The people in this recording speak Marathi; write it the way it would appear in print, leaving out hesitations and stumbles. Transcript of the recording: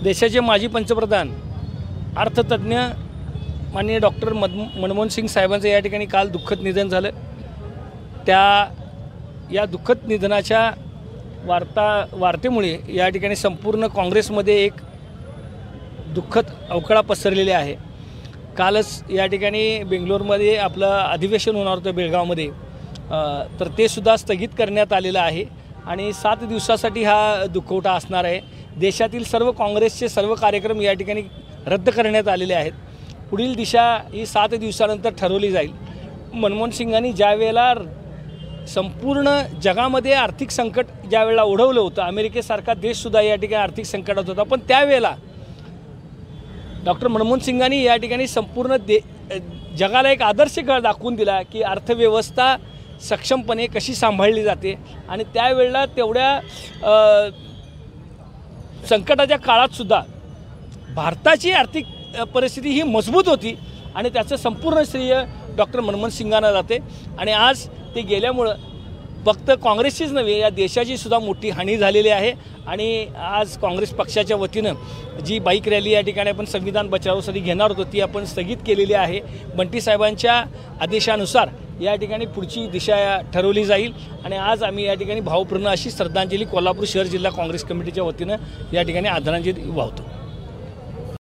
देशाचे माजी पंतप्रधान अर्थतज्ञ माननीय डॉक्टर मनमोहन सिंग साहेबांचं या ठिकाणी काल दुःखद निधन झालं। या दुःखद निधनाच्या वार्तेमुळे या ठिकाणी संपूर्ण काँग्रेसमध्ये एक दुःखद अवकळा पसरलेली आहे। कालच या ठिकाणी बेंगलोरमध्ये आपलं अधिवेशन होणार होतं बेळगावमध्ये, तर ते सुद्धा स्थगित करण्यात आलेलं आहे आणि 7 दिवसासाठी हा दुखवटा असणार आहे। देशातील सर्व काँग्रेसचे सर्व कार्यक्रम या ठिकाणी रद्द करण्यात आलेले आहेत। पुढील दिशा ही 7 दिवसानंतर ठरवली जाईल। मनमोहन सिंगांनी ज्या वेळेला संपूर्ण जगामध्ये आर्थिक संकट ज्या वेळेला ओढवलं होतं, अमेरिकेसारखा देशसुद्धा या ठिकाणी आर्थिक संकटात होता, पण त्यावेळेला डॉक्टर मनमोहन सिंगांनी या ठिकाणी संपूर्ण जगाला एक आदर्श दाखवून दिला की अर्थव्यवस्था सक्षमपणे कशी सांभाळली जाते। आणि त्यावेळेला तेवढ्या संकटाच्या काळातसुद्धा भारताची आर्थिक परिस्थिती ही मजबूत होती आणि त्याचं संपूर्ण श्रेय डॉक्टर मनमोहन सिंगांना जाते। आणि आज ते गेल्यामुळं फक्त काँग्रेसचीच नव्हे, या देशाची सुद्धा मोठी हानी झालेली आहे। आणि आज काँग्रेस पक्षाच्या वतीनं जी बाईक रॅली या ठिकाणी आपण संविधान बचावासाठी घेणार होतो ती आपण स्थगित केलेली आहे। बंटी साहेबांच्या आदेशानुसार या ठिकाणी पुढची दिशा ठरवली जाईल आणि आज आम्ही या ठिकाणी भावपूर्ण अशी श्रद्धांजली कोल्हापूर शहर जिल्हा काँग्रेस कमिटीच्या वतीनं या ठिकाणी आदरांजली वाहतो।